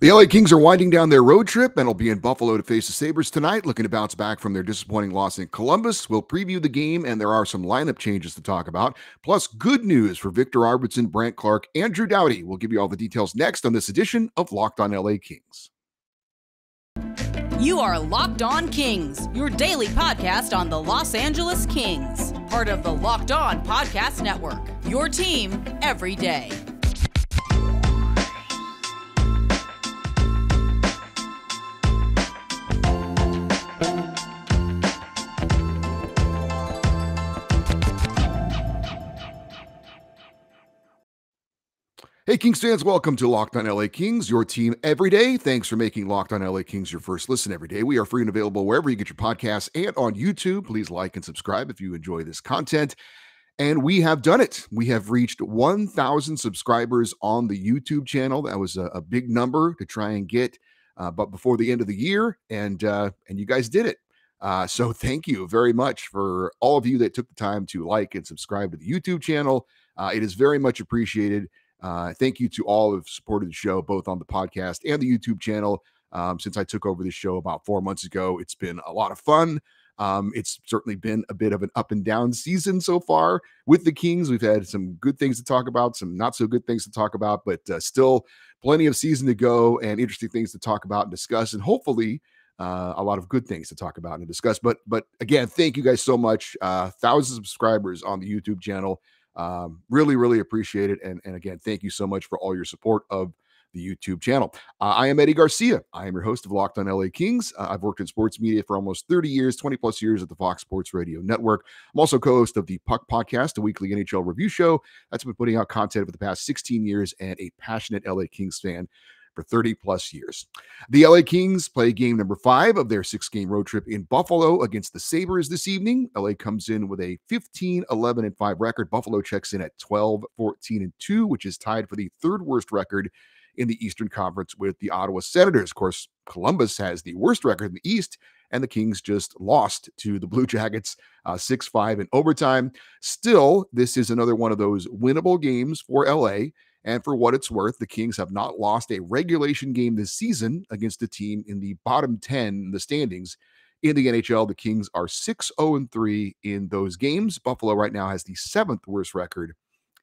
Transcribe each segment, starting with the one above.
The LA Kings are winding down their road trip and will be in Buffalo to face the Sabres tonight, looking to bounce back from their disappointing loss in Columbus. We'll preview the game, and there are some lineup changes to talk about, plus good news for Viktor Arvidsson, Brandt Clark, and Drew Doughty. We'll give you all the details next on this edition of Locked on LA Kings. You are Locked On Kings, your daily podcast on the Los Angeles Kings, part of the Locked On Podcast Network, your team every day. Hey, Kings fans, welcome to Locked on LA Kings, your team every day. Thanks for making Locked on LA Kings your first listen every day. We are free and available wherever you get your podcasts and on YouTube. Please like and subscribe if you enjoy this content. And we have done it. We have reached 1,000 subscribers on the YouTube channel. That was a big number to try and get, but before the end of the year, and you guys did it. So thank you very much for all of you that took the time to like and subscribe to the YouTube channel. It is very much appreciated. Thank you to all who have supported the show, both on the podcast and the YouTube channel. Since I took over the show about 4 months ago, it's been a lot of fun. It's certainly been a bit of an up and down season so far with the Kings. We've had some good things to talk about, some not so good things to talk about, but still plenty of season to go and interesting things to talk about and discuss, and hopefully a lot of good things to talk about and discuss. But again, thank you guys so much. Thousands of subscribers on the YouTube channel. Really appreciate it. And again, thank you so much for all your support of the YouTube channel. I am Eddie Garcia. I am your host of Locked on LA Kings. I've worked in sports media for almost 30 years, 20 plus years at the Fox Sports Radio Network. I'm also co-host of the Puck Podcast, a weekly NHL review show that's been putting out content over the past 16 years, and a passionate LA Kings fan for 30 plus years. The LA Kings play game number 5 of their 6-game road trip in Buffalo against the Sabres this evening. LA comes in with a 15-11-5 record. Buffalo checks in at 12-14-2, which is tied for the third worst record in the Eastern Conference with the Ottawa Senators. Of course, Columbus has the worst record in the East, and the Kings just lost to the Blue Jackets 6-5 in overtime. Still, this is another one of those winnable games for LA. And for what it's worth, the Kings have not lost a regulation game this season against a team in the bottom 10 in the standings. In the NHL, the Kings are 6-0-3 in those games. Buffalo right now has the 7th worst record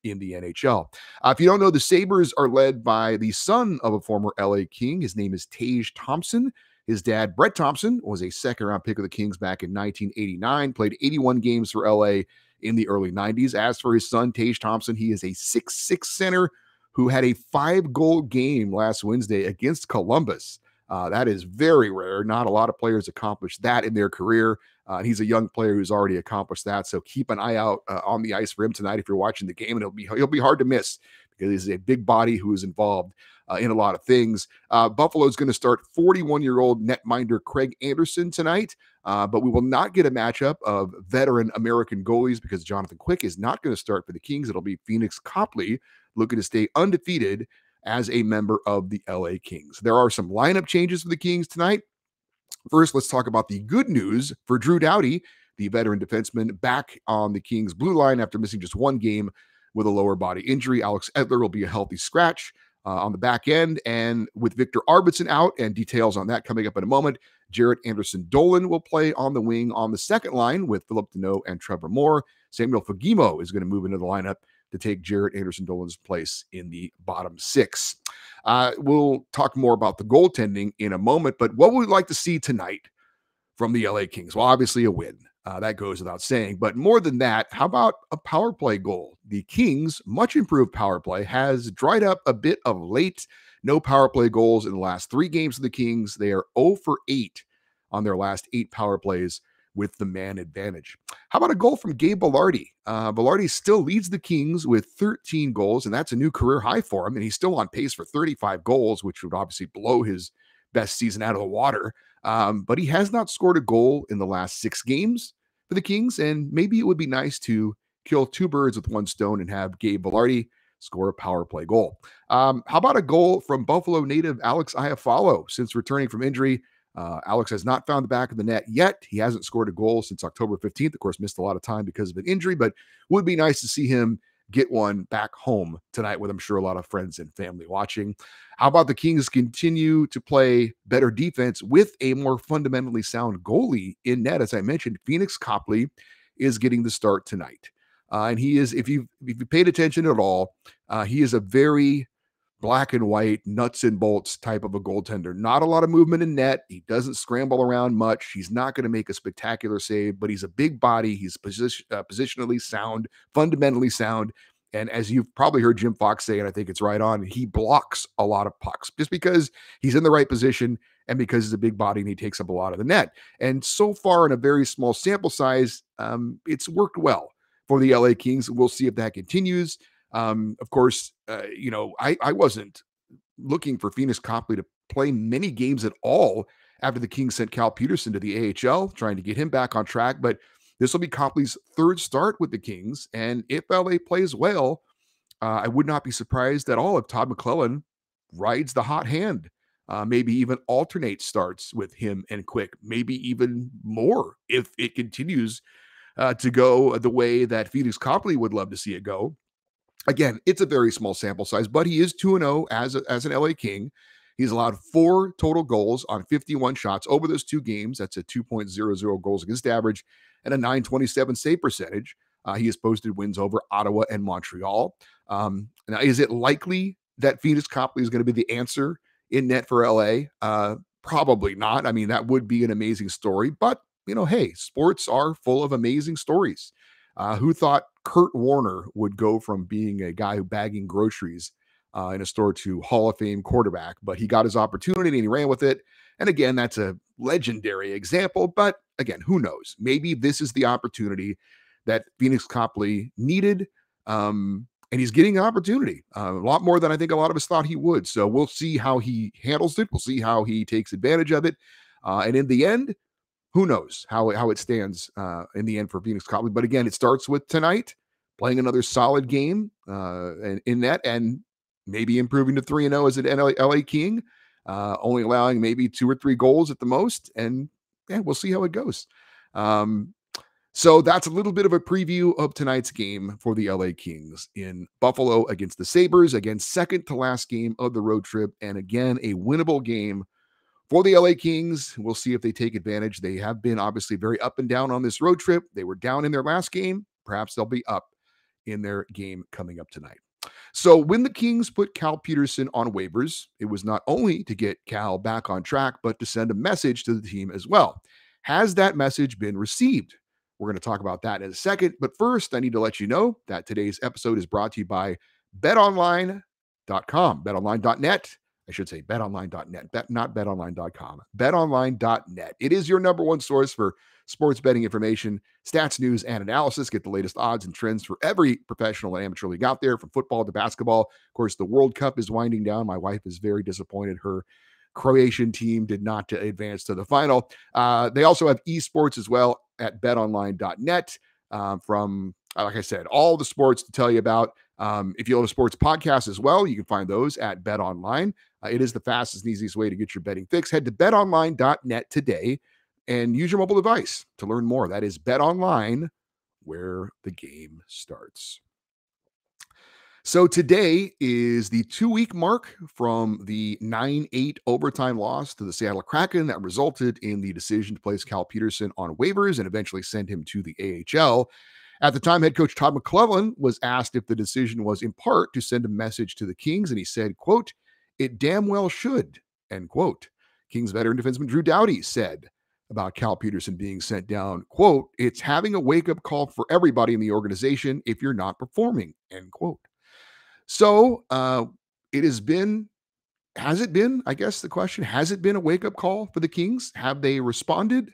in the NHL. If you don't know, the Sabres are led by the son of a former LA King. His name is Tage Thompson. His dad, Brett Thompson, was a second-round pick of the Kings back in 1989, played 81 games for LA in the early 90s. As for his son, Tage Thompson, he is a 6'6" center who had a 5-goal game last Wednesday against Columbus. That is very rare. Not a lot of players accomplish that in their career. He's a young player who's already accomplished that. So keep an eye out on the ice for him tonight if you're watching the game, and he'll be hard to miss because he's a big body who is involved in a lot of things. Buffalo is going to start 41-year-old netminder Craig Anderson tonight, but we will not get a matchup of veteran American goalies because Jonathan Quick is not going to start for the Kings. It'll be Phoenix Copley looking to stay undefeated as a member of the LA Kings. There are some lineup changes for the Kings tonight. First, let's talk about the good news for Drew Doughty, the veteran defenseman, back on the Kings blue line after missing just one game with a lower body injury. Alex Edler will be a healthy scratch on the back end, and with Viktor Arvidsson out, and details on that coming up in a moment, Jarrett Anderson-Dolan will play on the wing on the second line with Philip Deneau and Trevor Moore. Samuel Fagemo is going to move into the lineup to take Jarrett Anderson-Dolan's place in the bottom 6. We'll talk more about the goaltending in a moment, but what would we like to see tonight from the LA Kings? Well, obviously a win. That goes without saying. But more than that, how about a power play goal? The Kings' much improved power play has dried up a bit of late. No power play goals in the last 3 games of the Kings. They are 0 for 8 on their last 8 power plays with the man advantage. How about a goal from Gabe Vilardi? Vilardi still leads the Kings with 13 goals, and that's a new career high for him, and he's still on pace for 35 goals, which would obviously blow his best season out of the water. But he has not scored a goal in the last 6 games for the Kings, and maybe it would be nice to kill 2 birds with 1 stone and have Gabe Vilardi score a power play goal. How about a goal from Buffalo native Alex Iafallo? Since returning from injury, Alex has not found the back of the net yet. He hasn't scored a goal since October 15th. Of course, missed a lot of time because of an injury, but would be nice to see him get one back home tonight with, I'm sure, a lot of friends and family watching. How about the Kings continue to play better defense with a more fundamentally sound goalie in net? As I mentioned, Phoenix Copley is getting the start tonight. And he is, if you paid attention at all, he is a very black and white, nuts and bolts type of a goaltender. Not a lot of movement in net. He doesn't scramble around much. He's not going to make a spectacular save, but he's a big body. He's positionally sound, fundamentally sound. And as you've probably heard Jim Fox say, and I think it's right on, he blocks a lot of pucks just because he's in the right position and because he's a big body and he takes up a lot of the net. And so far, in a very small sample size, it's worked well for the LA Kings. We'll see if that continues. Of course, I wasn't looking for Phoenix Copley to play many games at all after the Kings sent Cal Peterson to the AHL, trying to get him back on track. But this will be Copley's third start with the Kings. And if LA plays well, I would not be surprised at all if Todd McClellan rides the hot hand, maybe even alternate starts with him and Quick, maybe even more if it continues to go the way that Phoenix Copley would love to see it go. Again, it's a very small sample size, but he is 2-0 as an LA King. He's allowed 4 total goals on 51 shots over those 2 games. That's a 2.00 goals against average and a 927 save percentage. He has posted wins over Ottawa and Montreal. Now, is it likely that Phoenix Copley is going to be the answer in net for LA? Probably not. I mean, that would be an amazing story, but hey, sports are full of amazing stories. Who thought Kurt Warner would go from being a guy who bagging groceries in a store to Hall of Fame quarterback? But he got his opportunity and he ran with it. And again, that's a legendary example. But again, who knows? Maybe this is the opportunity that Phoenix Copley needed. And he's getting an opportunity, a lot more than I think a lot of us thought he would. So we'll see how he handles it. We'll see how he takes advantage of it. And in the end, who knows how it stands in the end for Phoenix Copley. But again, it starts with tonight, playing another solid game and in net, and maybe improving to 3-0 as an LA King, only allowing maybe 2 or 3 goals at the most. And we'll see how it goes. So that's a little bit of a preview of tonight's game for the LA Kings in Buffalo against the Sabres. Again, second to last game of the road trip. And again, a winnable game for the LA Kings. We'll see if they take advantage. They have been obviously very up and down on this road trip. They were down in their last game. Perhaps they'll be up in their game coming up tonight. So when the Kings put Cal Peterson on waivers, it was not only to get Cal back on track, but to send a message to the team as well. Has that message been received? We're going to talk about that in a second. But first, I need to let you know that today's episode is brought to you by BetOnline.com, BetOnline.net. I should say betonline.net, not betonline.com, betonline.net. It is your number one source for sports betting information, stats, news, and analysis. Get the latest odds and trends for every professional and amateur league out there, from football to basketball. Of course, the World Cup is winding down. My wife is very disappointed. Her Croatian team did not advance to the final. They also have esports as well at betonline.net from, like I said, all the sports to tell you about. If you love sports podcasts as well, you can find those at BetOnline. It is the fastest and easiest way to get your betting fix. Head to betonline.net today and use your mobile device to learn more. That is BetOnline, where the game starts. So today is the 2-week mark from the 9-8 overtime loss to the Seattle Kraken that resulted in the decision to place Cal Peterson on waivers and eventually send him to the AHL. At the time, head coach Todd McClellan was asked if the decision was in part to send a message to the Kings, and he said, quote, "It damn well should," end quote. Kings veteran defenseman Drew Doughty said about Cal Peterson being sent down, quote, "It's having a wake-up call for everybody in the organization if you're not performing," end quote. So has it been, I guess the question, has it been a wake-up call for the Kings? Have they responded?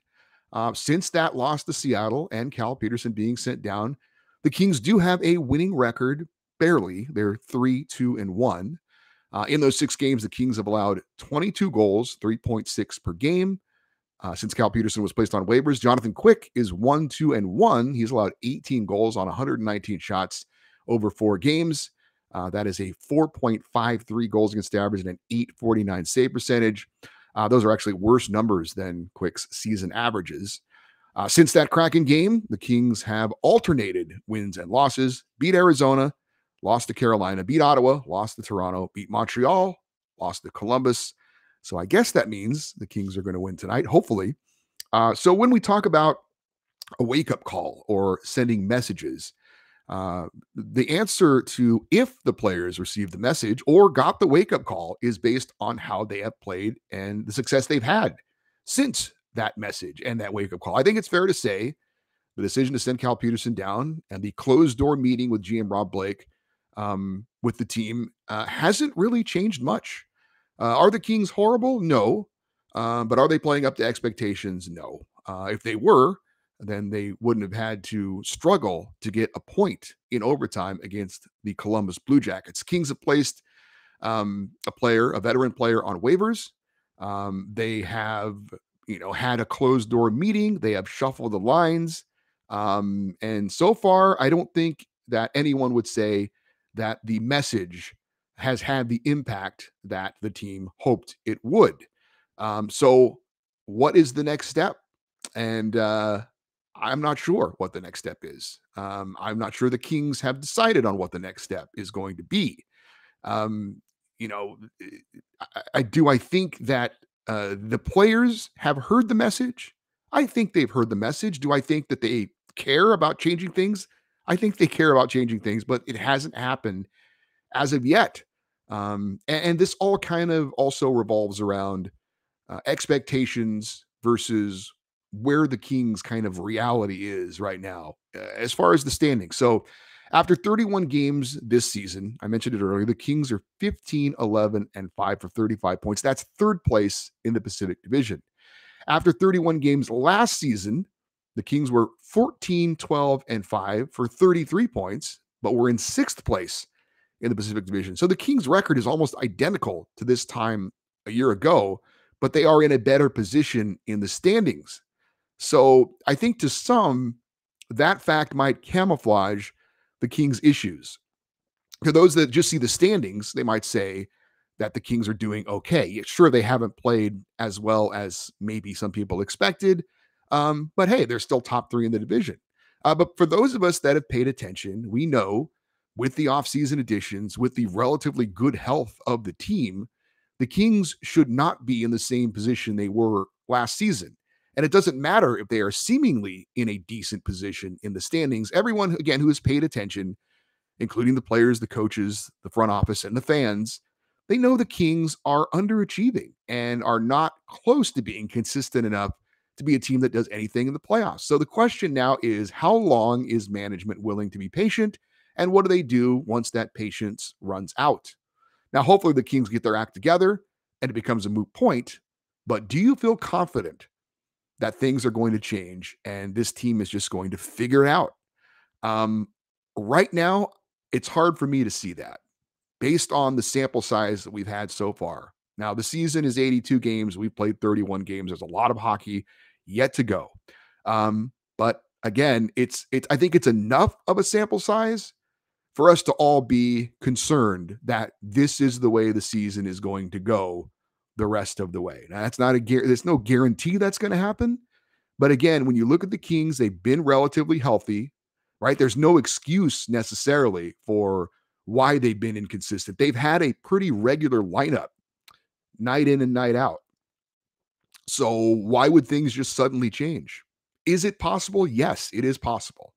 Since that loss to Seattle and Cal Peterson being sent down, the Kings do have a winning record, barely. They're 3-2-1. In those 6 games, the Kings have allowed 22 goals, 3.6 per game. Since Cal Peterson was placed on waivers, Jonathan Quick is 1-2-1. He's allowed 18 goals on 119 shots over 4 games. That is a 4.53 goals against average and an 849 save percentage. Those are actually worse numbers than Quick's season averages. Since that Kraken game, the Kings have alternated wins and losses, beat Arizona, lost to Carolina, beat Ottawa, lost to Toronto, beat Montreal, lost to Columbus. So I guess that means the Kings are going to win tonight, hopefully. So when we talk about a wake-up call or sending messages, the answer to if the players received the message or got the wake-up call is based on how they have played and the success they've had since that message and that wake-up call. I think it's fair to say the decision to send Cal Peterson down and the closed-door meeting with GM Rob Blake with the team hasn't really changed much. Are the Kings horrible? No. But are they playing up to expectations? No. If they were, then they wouldn't have had to struggle to get a point in overtime against the Columbus Blue Jackets. Kings have placed a veteran player on waivers. They have, had a closed door meeting. They have shuffled the lines. And so far, I don't think that anyone would say that the message has had the impact that the team hoped it would. So what is the next step? And I'm not sure what the next step is. I'm not sure the Kings have decided on what the next step is going to be. I think that the players have heard the message. I think they've heard the message. Do I think that they care about changing things? I think they care about changing things, but it hasn't happened as of yet. And this all kind of also revolves around expectations versus where the Kings kind of reality is right now as far as the standings. So after 31 games this season, I mentioned it earlier, the Kings are 15, 11, and 5 for 35 points. That's third place in the Pacific Division. After 31 games last season, the Kings were 14, 12, and 5 for 33 points, but were in sixth place in the Pacific Division. So the Kings' record is almost identical to this time a year ago, but they are in a better position in the standings. So I think to some, that fact might camouflage the Kings' issues. To those that just see the standings, they might say that the Kings are doing okay. Sure, they haven't played as well as maybe some people expected, but hey, they're still top three in the division. But for those of us that have paid attention, we know with the offseason additions, with the relatively good health of the team, the Kings should not be in the same position they were last season. And it doesn't matter if they are seemingly in a decent position in the standings. Everyone, again, who has paid attention, including the players, the coaches, the front office, and the fans, they know the Kings are underachieving and are not close to being consistent enough to be a team that does anything in the playoffs. So the question now is, how long is management willing to be patient? And what do they do once that patience runs out? Now, hopefully the Kings get their act together and it becomes a moot point. But do you feel confident that things are going to change and this team is just going to figure it out? Right now, it's hard for me to see that based on the sample size that we've had so far. Now, the season is 82 games. We've played 31 games. There's a lot of hockey yet to go. But again, I think it's enough of a sample size for us to all be concerned that this is the way the season is going to go the rest of the way. Now, there's no guarantee that's going to happen. But again, when you look at the Kings, they've been relatively healthy, right? There's no excuse necessarily for why they've been inconsistent. They've had a pretty regular lineup night in and night out. So why would things just suddenly change? Is it possible? Yes, it is possible.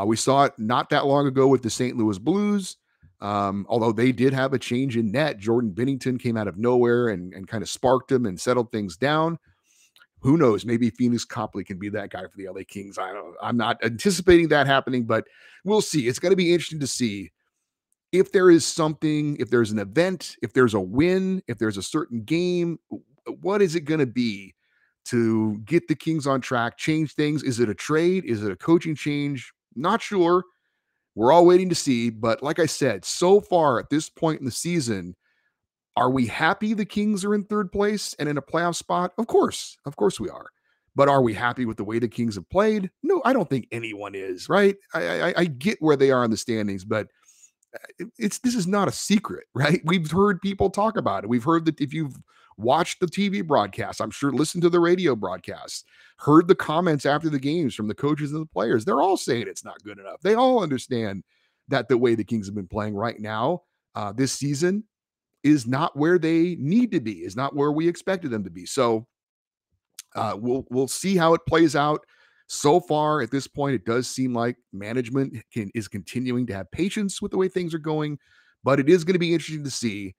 We saw it not that long ago with the St. Louis Blues. Although they did have a change in net. Jordan Binnington came out of nowhere and kind of sparked them and settled things down. Who knows? Maybe Phoenix Copley can be that guy for the LA Kings. I'm not anticipating that happening, but we'll see. It's going to be interesting to see if there is something, if there's an event, if there's a win, if there's a certain game. What is it going to be to get the Kings on track, change things? Is it a trade? Is it a coaching change? Not sure. We're all waiting to see. But like I said, so far at this point in the season, are we happy the Kings are in third place and in a playoff spot? Of course we are. But are we happy with the way the Kings have played? No, I don't think anyone is, right? I get where they are in the standings, but this is not a secret, right? We've heard people talk about it. We've heard that if you've watched the TV broadcast, I'm sure listened to the radio broadcasts, heard the comments after the games from the coaches and the players, they're all saying it's not good enough. They all understand that the way the Kings have been playing right now this season is not where they need to be, is not where we expected them to be. So we'll see how it plays out. So far at this point, it does seem like management is continuing to have patience with the way things are going, but it is going to be interesting to see.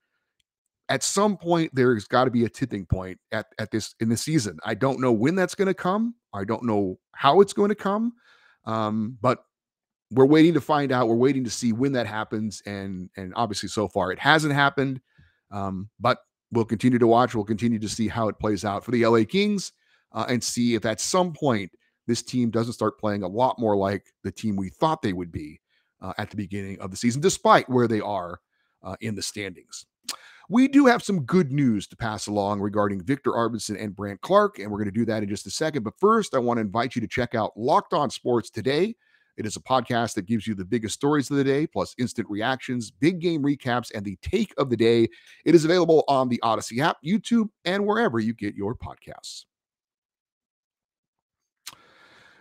At some point, there's got to be a tipping point at this in the season. I don't know when that's going to come. I don't know how it's going to come, but we're waiting to find out. We're waiting to see when that happens, and obviously, so far, it hasn't happened. But we'll continue to watch. We'll continue to see how it plays out for the LA Kings, and see if at some point this team doesn't start playing a lot more like the team we thought they would be at the beginning of the season, despite where they are in the standings. We do have some good news to pass along regarding Viktor Arvidsson and Brandt Clarke, and we're going to do that in just a second. But first, I want to invite you to check out Locked On Sports Today. It is a podcast that gives you the biggest stories of the day, plus instant reactions, big game recaps, and the take of the day. It is available on the Odyssey app, YouTube, and wherever you get your podcasts.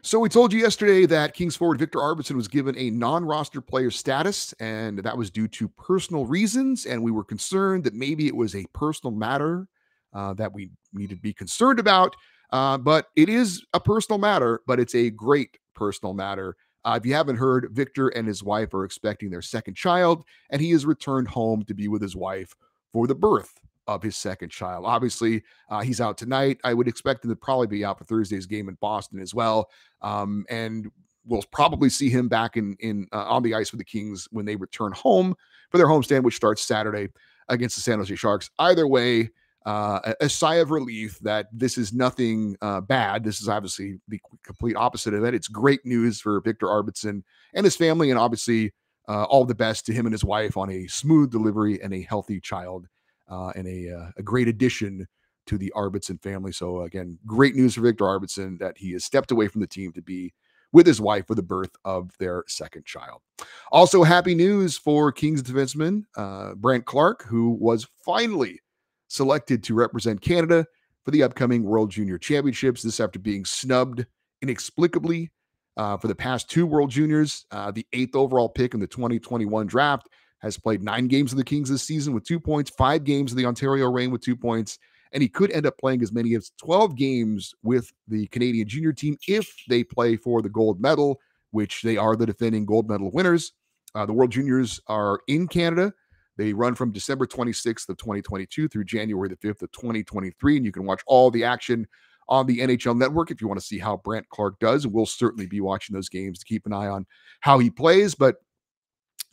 So we told you yesterday that Kings forward Viktor Arvidsson was given a non-roster player status, and that was due to personal reasons, and we were concerned that maybe it was a personal matter that we needed to be concerned about, but it is a personal matter, but it's a great personal matter. If you haven't heard, Viktor and his wife are expecting their second child, and he has returned home to be with his wife for the birth of his second child. Obviously, he's out tonight. I would expect him to probably be out for Thursday's game in Boston as well. And we'll probably see him back in on the ice with the Kings when they return home for their homestand, which starts Saturday against the San Jose Sharks. Either way, a sigh of relief that this is nothing bad. This is obviously the complete opposite of it. It's great news for Viktor Arvidsson and his family, and obviously all the best to him and his wife on a smooth delivery and a healthy child. And a great addition to the Arvidsson family. So again, great news for Viktor Arvidsson that he has stepped away from the team to be with his wife for the birth of their second child. Also, happy news for Kings defenseman Brandt Clarke, who was finally selected to represent Canada for the upcoming World Junior Championships. This after being snubbed inexplicably for the past two World Juniors. The 8th overall pick in the 2021 draft has played 9 games of the Kings this season with 2 points, 5 games of the Ontario Reign with 2 points, and he could end up playing as many as 12 games with the Canadian junior team if they play for the gold medal, which they are the defending gold medal winners. The World Juniors are in Canada. They run from December 26th of 2022 through January the 5th of 2023, and you can watch all the action on the NHL Network if you want to see how Brandt Clarke does. We'll certainly be watching those games to keep an eye on how he plays, but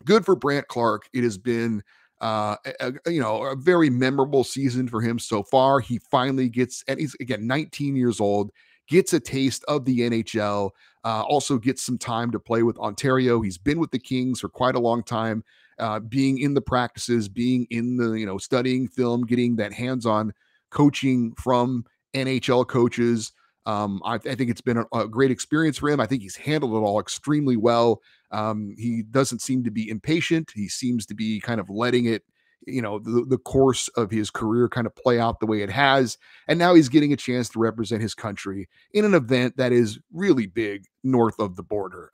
good for Brandt Clarke. It has been, a very memorable season for him so far. He finally gets, and he's again 19 years old, gets a taste of the NHL. Also gets some time to play with Ontario. He's been with the Kings for quite a long time, being in the practices, being in the studying film, getting that hands-on coaching from NHL coaches. I think it's been a great experience for him. I think he's handled it all extremely well. He doesn't seem to be impatient. He seems to be kind of letting it, the course of his career kind of play out the way it has. And now he's getting a chance to represent his country in an event that is really big north of the border.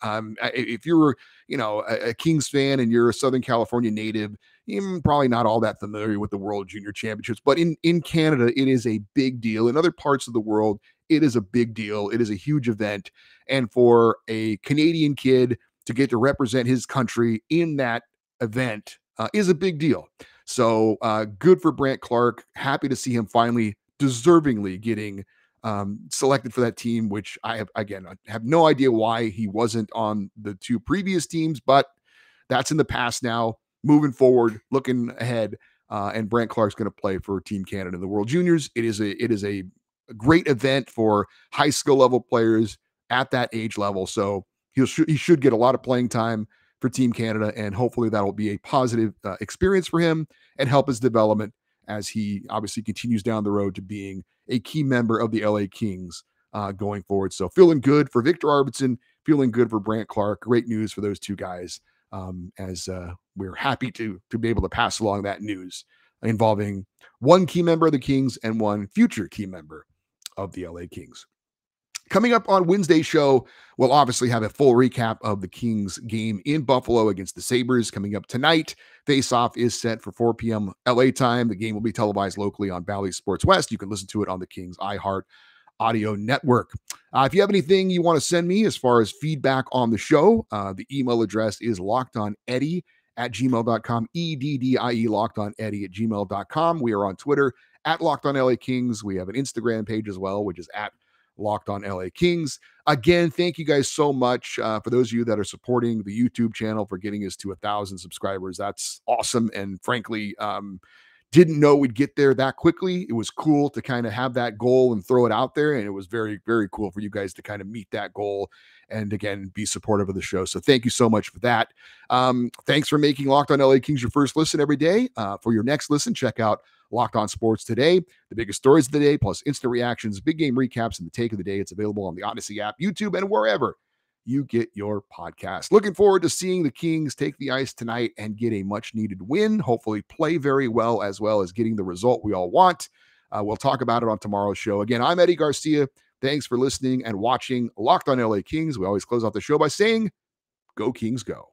If you're, a Kings fan and you're a Southern California native, you're probably not all that familiar with the World Junior Championships, but in Canada, it is a big deal. In other parts of the world, it is a big deal. It is a huge event. And for a Canadian kid to get to represent his country in that event is a big deal. So good for Brandt Clarke. Happy to see him finally deservingly getting selected for that team, which I have no idea why he wasn't on the 2 previous teams, but that's in the past now. Moving forward, looking ahead, and Brandt Clarke's going to play for Team Canada in the World Juniors. It is a great event for high skill level players at that age level. So he should get a lot of playing time for Team Canada, and hopefully that will be a positive experience for him and help his development as he obviously continues down the road to being a key member of the LA Kings going forward. So feeling good for Viktor Arvidsson, feeling good for Brandt Clarke. Great news for those two guys, as we're happy to be able to pass along that news involving one key member of the Kings and one future key member of the LA Kings. Coming up on Wednesday's show, we'll obviously have a full recap of the Kings game in Buffalo against the Sabres coming up tonight. Face-off is set for 4 p.m. LA time. The game will be televised locally on Valley Sports West. You can listen to it on the Kings iHeart Audio Network. If you have anything you want to send me as far as feedback on the show, the email address is lockedoneddie@gmail.com, EDDIE, lockedoneddie@gmail.com. We are on Twitter at LockedOnLAKings. We have an Instagram page as well, which is at Locked On LA Kings. Again, thank you guys so much for those of you that are supporting the YouTube channel for getting us to 1,000 subscribers. That's awesome. And frankly, didn't know we'd get there that quickly. It was cool to kind of have that goal and throw it out there. And it was very, very cool for you guys to kind of meet that goal and again, be supportive of the show. So thank you so much for that. Thanks for making Locked On LA Kings your first listen every day. For your next listen, check out Locked On Sports Today, the biggest stories of the day, plus instant reactions, big game recaps, and the take of the day. It's available on the Odyssey app, YouTube, and wherever you get your podcast. Looking forward to seeing the Kings take the ice tonight and get a much-needed win, hopefully play very well as getting the result we all want. We'll talk about it on tomorrow's show. Again, I'm Eddie Garcia. Thanks for listening and watching Locked On LA Kings. We always close out the show by saying, go Kings, go.